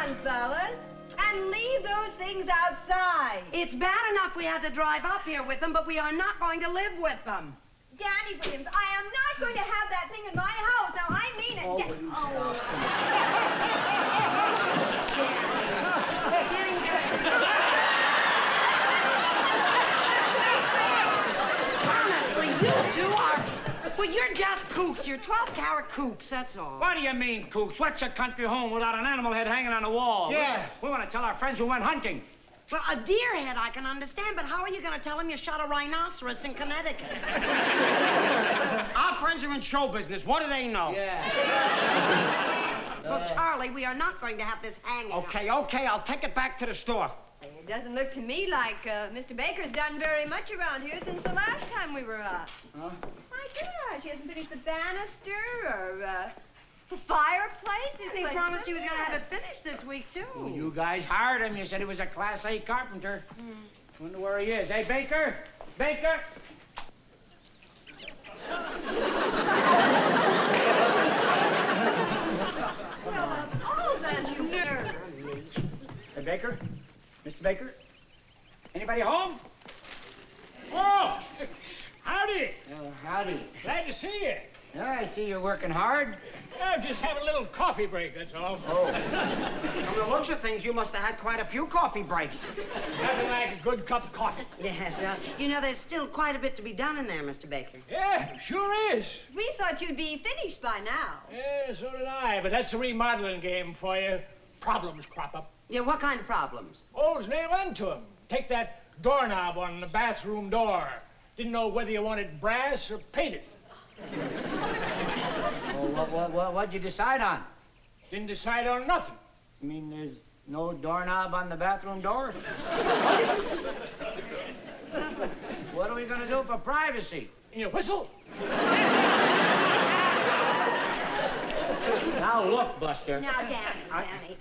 on, fellas. And leave those things outside. It's bad enough we had to drive up here with them, but we are not going to live with them. Danny Williams, I am not going to have that thing in my house. Now, I mean it. Oh, will you stop? Honestly, you two are... Well, you're just kooks. You're 12-carat kooks, that's all. What do you mean, kooks? What's a country home without an animal head hanging on the wall? Yeah. We want to tell our friends we went hunting. Well, a deer head I can understand, but how are you going to tell them you shot a rhinoceros in Connecticut? Our friends are in show business. What do they know? Yeah. Well, Charlie, we are not going to have this hanging. Okay, I'll take it back to the store. It doesn't look to me like Mr. Baker's done very much around here since the last time we were up. Huh? My gosh, he hasn't finished the banister or the fireplace. He promised he was going to have it finished this week, too. Well, you guys hired him. You said he was a Class A carpenter. Wonder where he is. Hey, Baker! Baker! Well, of all the nerve. Hey, Baker? Mr. Baker? Anybody home? Oh! Howdy. Howdy. Glad to see you. Yeah, I see you're working hard. I'm just having a little coffee break, that's all. Oh. From the looks of things, you must have had quite a few coffee breaks. Nothing like a good cup of coffee. Yes, well, you know, there's still quite a bit to be done in there, Mr. Baker. Yeah, sure is. We thought you'd be finished by now. Yeah, so did I, but that's a remodeling game for you. Problems crop up. Yeah, what kind of problems? Old's nail into 'em. Take that doorknob on the bathroom door. Didn't know whether you wanted brass or painted. Well, what'd you decide on? Didn't decide on nothing. You mean there's no doorknob on the bathroom door? What are we gonna do for privacy? You whistle? Now look, Buster. Now, Danny,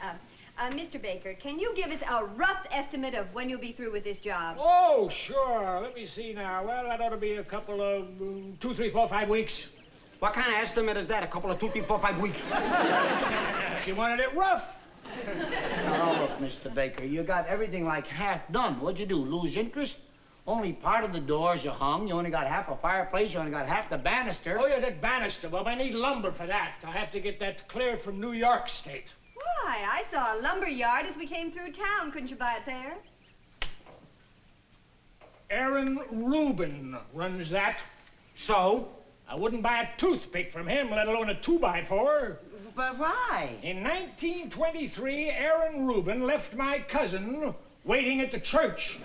Mr. Baker, can you give us a rough estimate of when you'll be through with this job? Oh, sure. Let me see now. Well, that ought to be a couple of 2, 3, 4, 5 weeks. What kind of estimate is that? A couple of 2, 3, 4, 5 weeks? She wanted it rough. Now look, Mr. Baker, you got everything like half done. What'd you do, lose interest? Only part of the doors you hung. You only got half a fireplace. You only got half the banister. Oh, yeah, that banister. Well, I need lumber for that. I have to get that clear from New York State. Why, I saw a lumber yard as we came through town. Couldn't you buy it there? Aaron Rubin runs that. So? I wouldn't buy a toothpick from him, let alone a 2x4. But why? In 1923, Aaron Rubin left my cousin waiting at the church.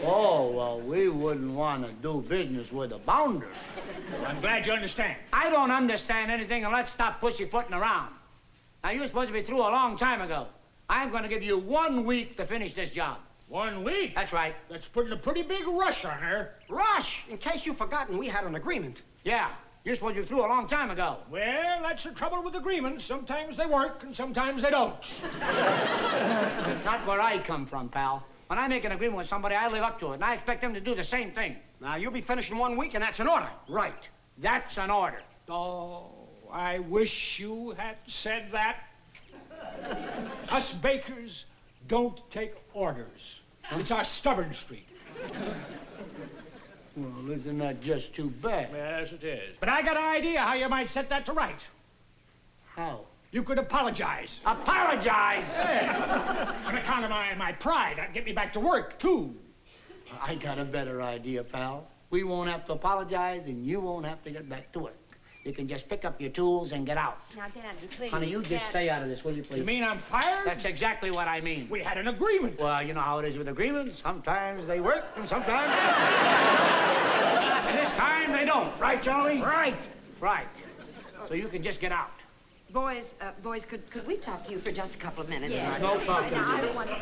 Oh, well, we wouldn't want to do business with a bounder. Well, I'm glad you understand. I don't understand anything, and let's stop pussyfooting around. Now, you're supposed to be through a long time ago. I'm going to give you 1 week to finish this job. 1 week? That's right. That's putting a pretty big rush on her. Rush! In case you've forgotten, we had an agreement. Yeah, you're supposed to be through a long time ago. Well, that's the trouble with agreements. Sometimes they work, and sometimes they don't. Not where I come from, pal. When I make an agreement with somebody, I live up to it, and I expect them to do the same thing. Now, you'll be finished in 1 week, and that's an order. Right. That's an order. Oh, I wish you had said that. Us bakers don't take orders. It's our stubborn street. Well, isn't that just too bad? Yes, it is. But I got an idea how you might set that to right. How? You could apologize. Apologize? Yeah. On account of my pride, that'd get me back to work, too. I got a better idea, pal. We won't have to apologize, and you won't have to get back to work. You can just pick up your tools and get out. Now, Danny, please. Honey, you just stay out of this, will you, please? You mean I'm fired? That's exactly what I mean. We had an agreement. Well, you know how it is with agreements. Sometimes they work, and sometimes they don't. And this time they don't. Right, Charlie? Right. Right. So you can just get out. Boys, could we talk to you for just a couple of minutes? Yes. There's no talking Now, I to you. don't want to...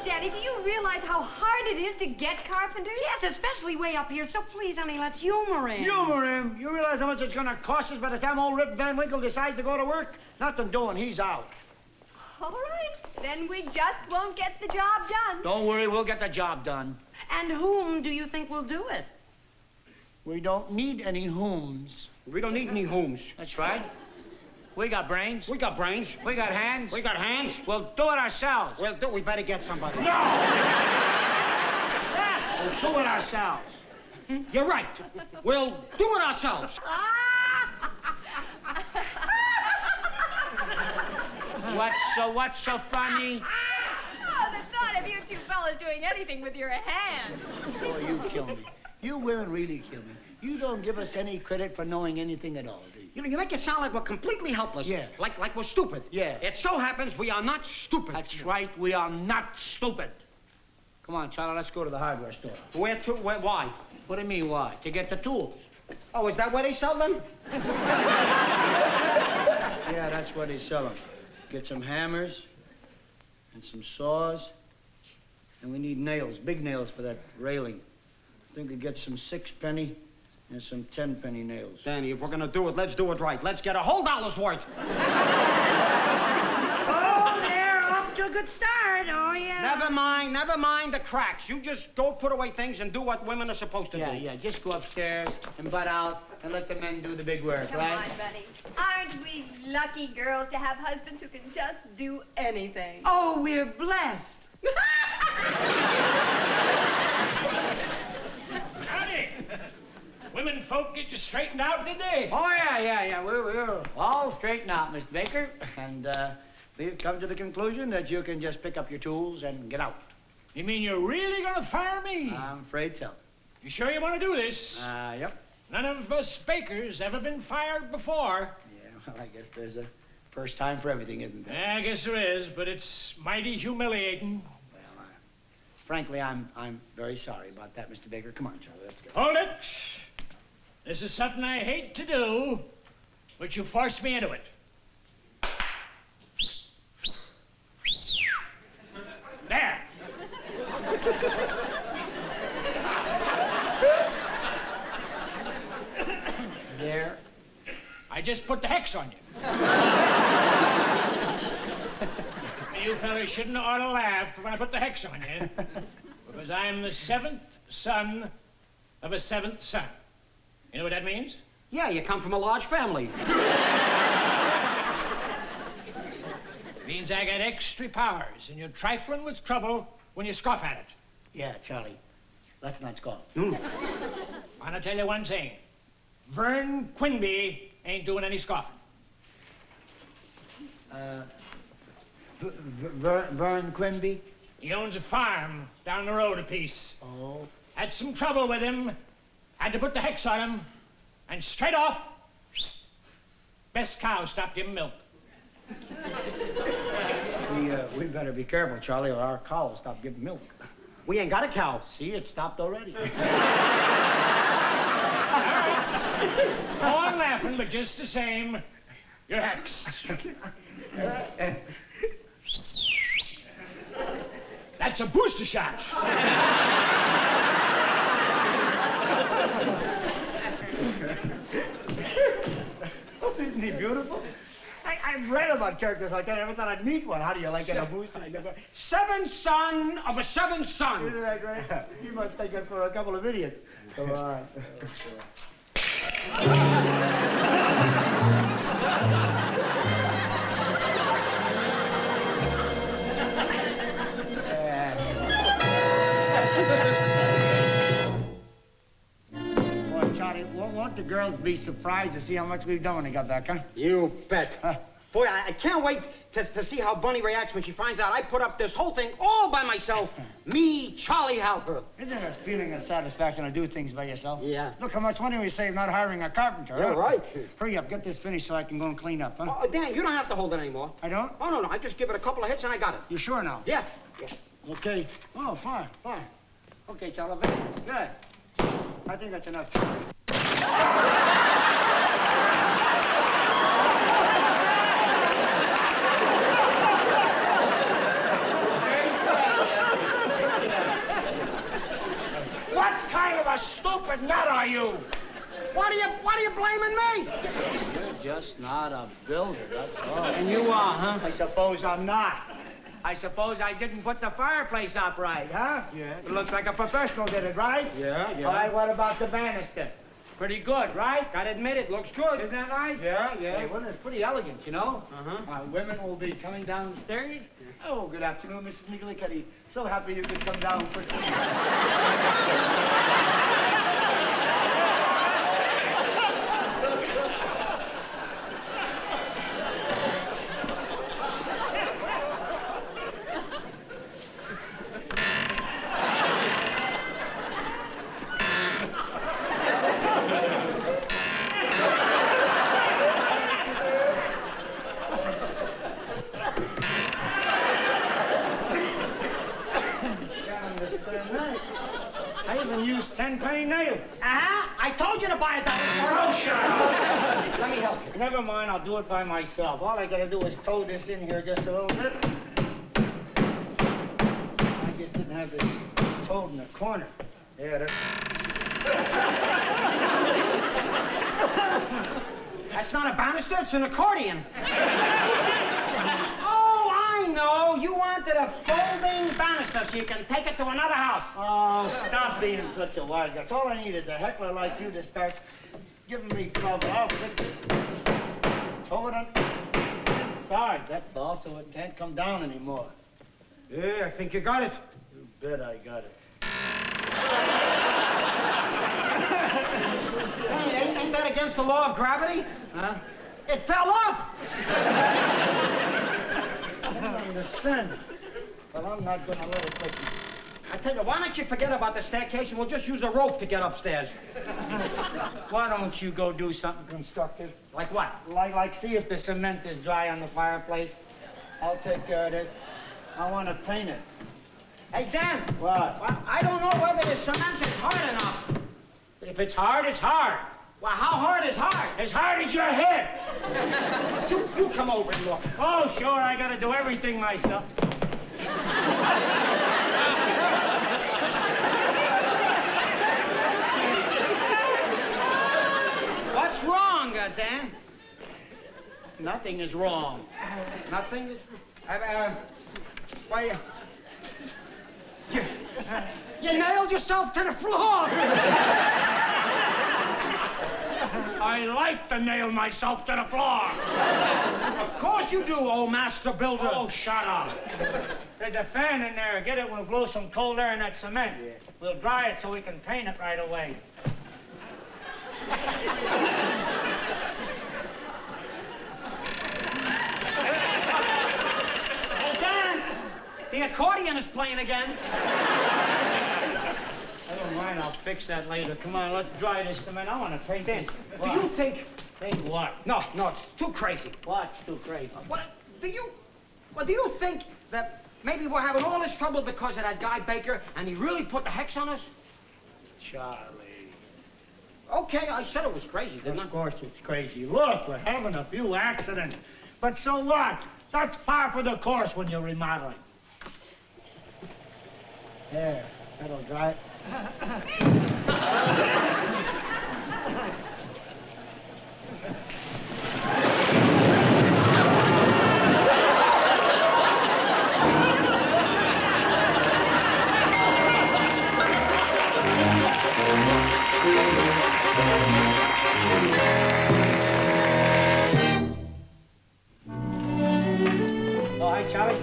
Danny, do you realize how hard it is to get carpenters? Yes, especially way up here. So please, honey, let's humor him. Humor him. You realize how much it's going to cost us by the time old Rip Van Winkle decides to go to work? Nothing doing. He's out. All right. Then we just won't get the job done. Don't worry. We'll get the job done. And whom do you think will do it? We don't need any whom's. We don't need any homes. That's right. We got brains. We got brains. We got hands. We got hands. We'll do it ourselves. We better get somebody. No! We'll do it ourselves. You're right. We'll do it ourselves. What's so funny? Oh, the thought of you two fellas doing anything with your hands. Oh, you kill me. You women really kill me. You don't give us any credit for knowing anything at all, do you? You know, you make it sound like we're completely helpless. Yeah. Like we're stupid. Yeah. It so happens we are not stupid. That's right, we are not stupid. Come on, Charlie, let's go to the hardware store. Where to? Why? What do you mean, why? To get the tools. Oh, is that where they sell them? Yeah, that's what they sell them. Get some hammers and some saws. And we need nails, big nails for that railing. I think we get some 6-penny and some 10-penny nails. Danny, if we're gonna do it, let's do it right. Let's get a whole dollar's worth. Oh, they're off to a good start. Oh, yeah. Never mind the cracks. You just go put away things and do what women are supposed to do. Yeah, just go upstairs and butt out and let the men do the big work, Come right? on, buddy. Aren't we lucky girls to have husbands who can just do anything? Oh, we're blessed. Howdy. Women folk get you straightened out today. Oh, yeah. We're all straightened out, Mr. Baker. And we've come to the conclusion that you can just pick up your tools and get out. You mean you're really gonna fire me? I'm afraid so. You sure you want to do this? Yep. None of us Bakers ever been fired before. Yeah, well, I guess there's a first time for everything, isn't there? I guess there is, but it's mighty humiliating. Well, frankly, I'm very sorry about that, Mr. Baker. Come on, Charlie, let's go. Hold it. This is something I hate to do, but you forced me into it. There. There. I just put the hex on you. You fellas shouldn't ought to laugh when I put the hex on you, because I'm the 7th son of a 7th son. You know what that means? Yeah, you come from a large family. It means I got extra powers, and you're trifling with trouble when you scoff at it. Yeah, Charlie, let's not scoff. I want to tell you one thing. Vern Quimby ain't doing any scoffing. Vern Quimby? He owns a farm down the road a piece. Oh. Had some trouble with him. Had to put the hex on him. And straight off, best cow stopped giving milk. We better be careful, Charlie, or our cow will stop giving milk. We ain't got a cow. See, it stopped already. Go on laughing, but just the same, you're hexed. That's a booster shot. Oh, isn't he beautiful? I've read about characters like that. I never thought I'd meet one. How do you like it? A booster? I never... 7th son of a 7th son. Isn't that great? You must take us for a couple of idiots. Come on. Boy, Charlie, won't the girls be surprised to see how much we've done when they got back, huh? You bet. Boy, I can't wait to see how Bunny reacts when she finds out I put up this whole thing all by myself. Me, Charlie Halper. Isn't it a feeling of satisfaction to do things by yourself? Yeah. Look how much money we save not hiring a carpenter. Yeah, huh? right. Hurry up, get this finished so I can go and clean up, huh? Oh, Dan, you don't have to hold it anymore. I don't? Oh, no, I just give it a couple of hits and I got it. You sure now? Yeah. Okay. Oh, fine. Okay, Charlie. Good. I think that's enough. What kind of a stupid nut are you? What are you blaming me? You're just not a builder, that's all. And you are, huh? I suppose I'm not. I suppose I didn't put the fireplace up right, huh? Yeah. It looks like a professional did it, right? Yeah. All right, what about the banister? Pretty good, right? Gotta admit it, looks good. Isn't that nice? Yeah, yeah. Hey, well, it's pretty elegant, you know? Uh-huh. Women will be coming down the stairs. Oh, good afternoon, Mrs. McGillicuddy. So happy you could come down quickly. I even used 10-penny nails. Uh-huh. I told you to buy a double. Oh, shut up. Let me help you. Never mind, I'll do it by myself. All I gotta do is toe this in here just a little bit. I just didn't have this toe in the corner. Yeah, that's... That's not a banister, it's an accordion. Oh, I know. You wanted a folding banister so you can take it to another house. Oh, stop being such a wise guy. All I need is a heckler like you to start giving me trouble. I'll fix it. Toe it on inside, that's all, so it can't come down anymore. Yeah, I think you got it. You bet I got it. Hey, ain't that against the law of gravity? Huh? It fell up. I don't understand. But I'm not gonna let it take you. I tell you, why don't you forget about the staircase and we'll just use a rope to get upstairs? Why don't you go do something constructive? Like what? Like see if the cement is dry on the fireplace. I'll take care of this. I want to paint it. Hey, Dan. What? Well, I don't know whether the cement is hard enough. If it's hard, it's hard. Well, how hard is hard? As hard as your head. You come over and look. Oh, sure, I gotta do everything myself. What's wrong, Dan? Nothing is wrong. Nothing is... why, you nailed yourself to the floor. I like to nail myself to the floor. Of course you do, old master builder. Oh, shut up. There's a fan in there. Get it, we'll blow some cold air in that cement. Yeah. We'll dry it so we can paint it right away. Hey, Dan, the accordion is playing again. I don't mind, I'll fix that later. Come on, let's dry this cement. I want to paint Dan, this. do you think... Paint what? No, it's too crazy. What's too crazy? What, do you think that maybe we're having all this trouble because of that guy Baker and he really put the hex on us? Charlie. Okay, I said it was crazy, didn't I? Of course it's crazy. Look, we're having a few accidents. But so what? That's par for the course when you're remodeling. There, that'll dry it. Oh, hi, Charlie.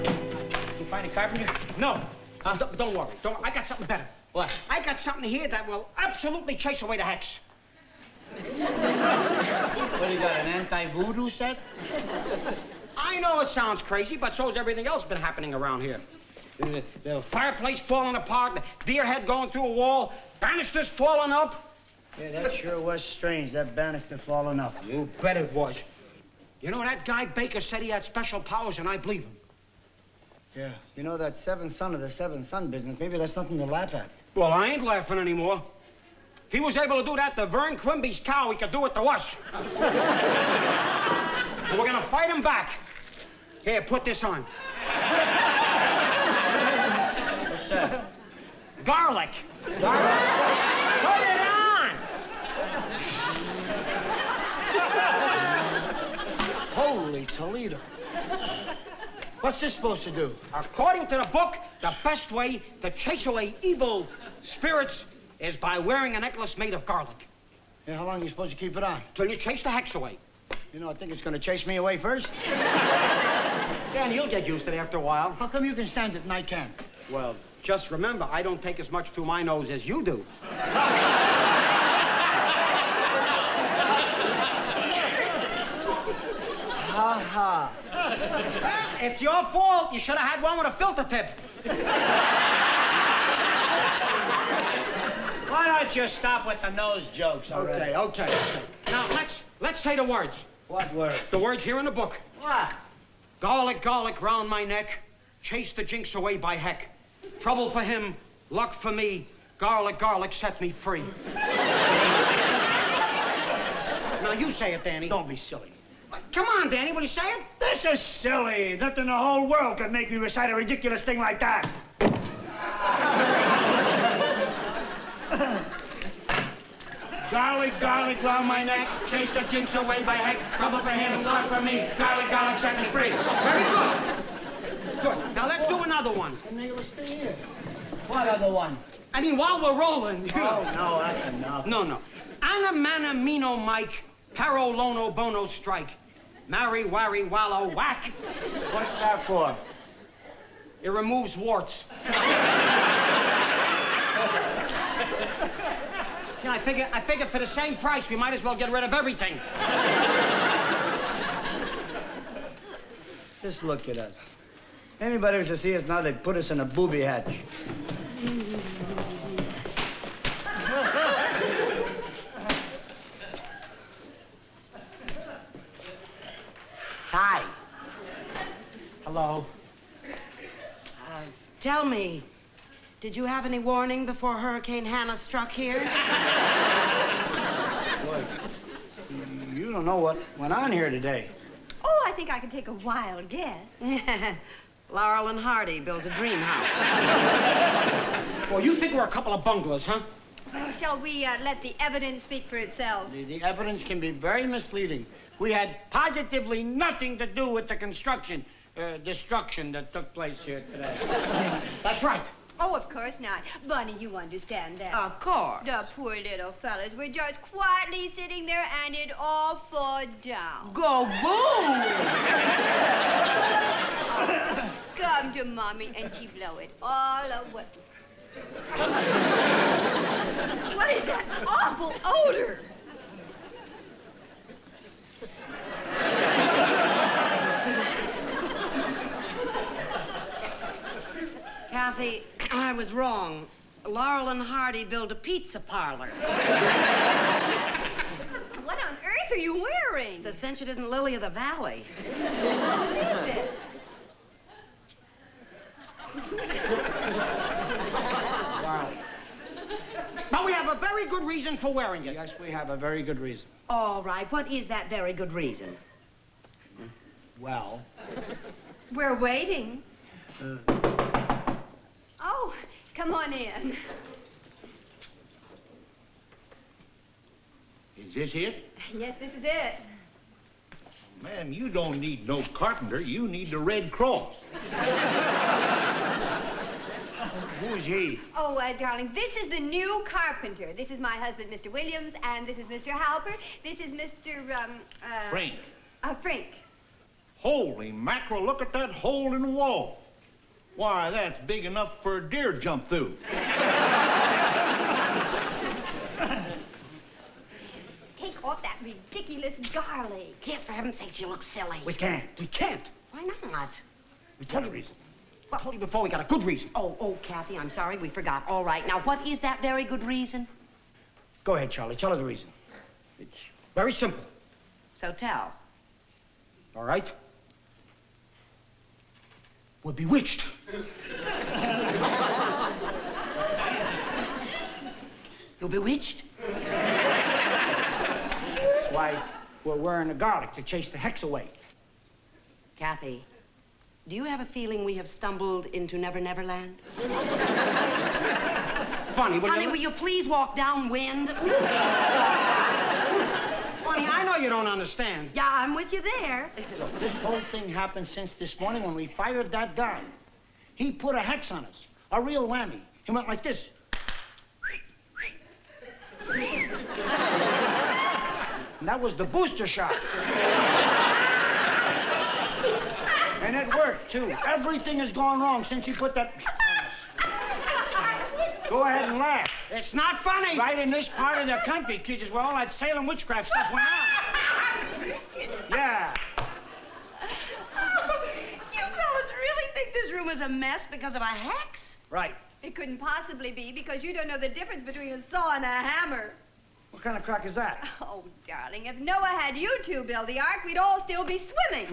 You find a carpenter? No. Don't worry. I got something better. What? I got something here that will absolutely chase away the hex. What, do you got, an anti-voodoo set? I know it sounds crazy, but so's everything else been happening around here. The fireplace falling apart, the deer head going through a wall, banisters falling up. Yeah, that sure was strange, that banister falling up. You bet it was. You know, that guy Baker said he had special powers, and I believe him. Yeah, you know that seventh son of the seventh son business, maybe that's nothing to laugh at. Well, I ain't laughing anymore. If he was able to do that to Vern Quimby's cow, he could do it to us. And we're gonna fight him back. Here, put this on. What's that? Garlic. Garlic? Put it on! Holy Toledo. What's this supposed to do? According to the book, the best way to chase away evil spirits is by wearing a necklace made of garlic. Yeah, how long are you supposed to keep it on? Till you chase the hex away. You know, I think it's gonna chase me away first. Dan, you'll get used to it after a while. How come you can stand it and I can't? Well, just remember, I don't take as much through my nose as you do. Ha ha. It's your fault. You should have had one with a filter tip. Why don't you stop with the nose jokes already? Okay. Now, let's say the words. What word? The words here in the book. What? Garlic, garlic round my neck. Chase the jinx away by heck. Trouble for him, luck for me. Garlic, garlic, set me free. Now, you say it, Danny. Don't be silly. Come on, Danny, will you say it? This is silly. Nothing in the whole world could make me recite a ridiculous thing like that. Garlic, garlic round my neck, chase the jinx away by heck, trouble for him, luck for me, garlic, garlic, set me free. Very good. Good. Now, let's do another one. And they will stay here. What other one? I mean, while we're rolling. Oh, no, that's enough. No. Anna, mana, mino, Mike, paro, lono, bono, strike. Marry, worry, wallow, whack. What's that for? It removes warts. Yeah, I figure for the same price, we might as well get rid of everything. Just look at us. Anybody who should see us now, they'd put us in a booby hatch. Hi. Hello. Tell me, did you have any warning before Hurricane Hannah struck here? Boy, you don't know what went on here today. Oh, I think I can take a wild guess. Laurel and Hardy built a dream house. Well, you think we're a couple of bunglers, huh? Shall we let the evidence speak for itself? The evidence can be very misleading. We had positively nothing to do with the destruction that took place here today. That's right. Oh, of course not. Bunny, you understand that. Of course. The poor little fellas were just quietly sitting there and it all fall down. Go boom! Come to Mommy and she blow it all away. What is that awful odor? Kathy, I was wrong. Laurel and Hardy built a pizza parlor. What on earth are you wearing? It's a cinch it isn't Lily of the Valley. What is it? Wow. But we have a very good reason for wearing it. Yes, we have a very good reason. All right, what is that very good reason? Well, We're waiting. Oh, come on in. Is this it? Yes, this is it. Ma'am, you don't need no carpenter. You need the Red Cross. who's he? Oh, darling, this is the new carpenter. This is my husband, Mr. Williams, and this is Mr. Halper. This is Mr. Frank. Frank. Holy mackerel, look at that hole in the wall. Why, that's big enough for a deer to jump through. Take off that ridiculous garlic. Yes, for heaven's sakes, you look silly. We can't. We can't. Why not? We told you reason. I told you before we got a good reason. Oh, Kathy, I'm sorry, we forgot. All right, now, what is that very good reason? Go ahead, Charlie. Tell her the reason. It's very simple. So tell. All right? We're bewitched. You bewitched? That's why we're wearing the garlic, to chase the hex away. Kathy, do you have a feeling we have stumbled into Never Never Land? Bunny, Honey, will you please walk downwind? Bunny, I know you don't understand. Yeah, I'm with you there. Look, this whole thing happened since this morning when we fired that guy. He put a hex on us, a real whammy. He went like this. And that was the booster shot. And it worked, too. Everything has gone wrong since he put that... Go ahead and laugh. It's not funny. Right in this part of the country, kids, is where all that Salem witchcraft stuff went on. Yeah. You fellas really think this room is a mess because of a hex? Right. It couldn't possibly be because you don't know the difference between a saw and a hammer. What kind of crack is that? Oh, darling, if Noah had you two build the ark, we'd all still be swimming.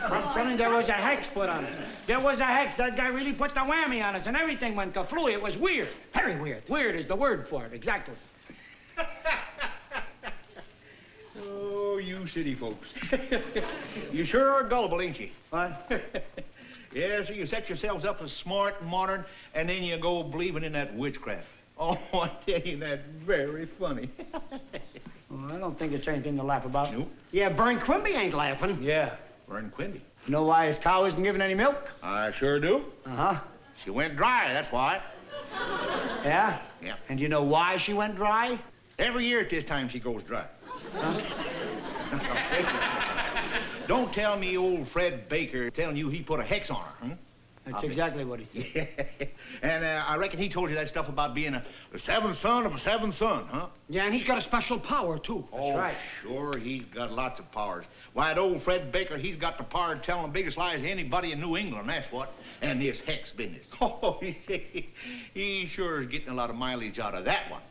I'm telling you, there was a hex put on us. There was a hex. That guy really put the whammy on us, and everything went kaflooey. It was weird. Very weird. Weird is the word for it, exactly. Oh, you city folks. You sure are gullible, ain't you? What? Yeah, so you set yourselves up as smart and modern, and then you go believing in that witchcraft. Oh, I tell you, that's very funny. Well, I don't think it's anything to laugh about. Nope. Yeah, Vern Quimby ain't laughing. Yeah. Vern Quimby. You know why his cow isn't giving any milk? I sure do. Uh-huh. She went dry, that's why. Yeah? Yeah. And you know why she went dry? Every year at this time, she goes dry. Huh? Don't tell me old Fred Baker telling you he put a hex on her, huh? That's exactly what he said. And I reckon he told you that stuff about being the seventh son of a seventh son, huh? Yeah, and he's got a special power, too. Oh, right. sure, he's got lots of powers. Why, that old Fred Baker, he's got the power of telling the biggest lies anybody in New England, that's what. And this hex business. Oh, he sure is getting a lot of mileage out of that one.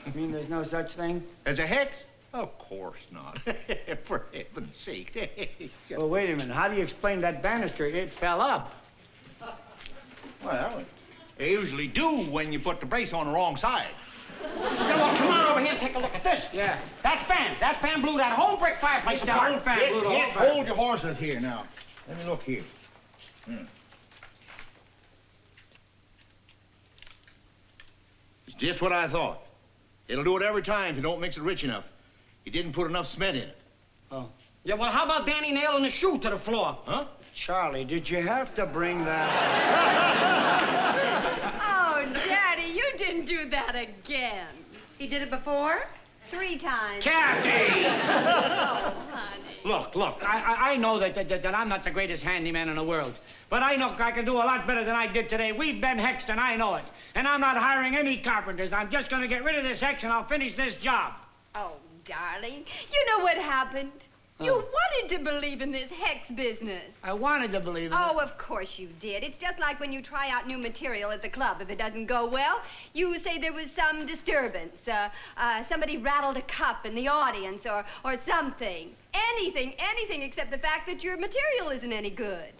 You mean there's no such thing? As a hex? Of course not. For heaven's sake. Well, wait a minute. How do you explain that banister? It fell up. Well, they usually do when you put the brace on the wrong side. Yeah, well, come on over here and take a look at this. Yeah. That fan blew that whole brick fireplace apart. old fan blew the whole fire. Hold your horses here now. Let me look here. It's just what I thought. It'll do it every time if you don't mix it rich enough. You didn't put enough cement in it. Oh. Yeah, well, how about Danny nailing the shoe to the floor? Huh? Charlie, did you have to bring that Oh, Daddy, you didn't do that again. He did it before? 3 times. Kathy! Oh, honey. Look, I know that I'm not the greatest handyman in the world. But I know I can do a lot better than I did today. We've been hexed, and I know it. And I'm not hiring any carpenters. I'm just going to get rid of this hex, and I'll finish this job. Oh, darling, you know what happened? You wanted to believe in this hex business. I wanted to believe in Oh, of course you did. It's just like when you try out new material at the club. If it doesn't go well, you say there was some disturbance. Somebody rattled a cup in the audience or something. Anything except the fact that your material isn't any good.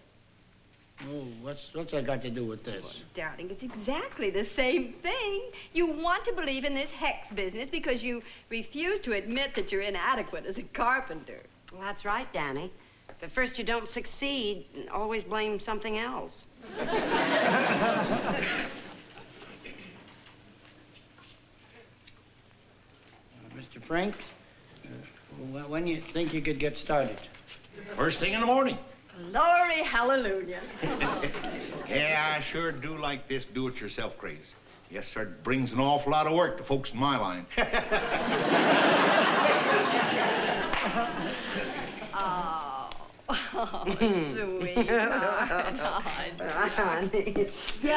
Oh, what's that got to do with this? Darling, it's exactly the same thing. You want to believe in this hex business because you refuse to admit that you're inadequate as a carpenter. Well, that's right, Danny. If at first you don't succeed, always blame something else. Mr. Frank, when you think you could get started? First thing in the morning. Glory, hallelujah. Yeah, I sure do like this do-it-yourself craze. Yes, sir, it brings an awful lot of work to folks in my line. Oh, sweet. Honey. No!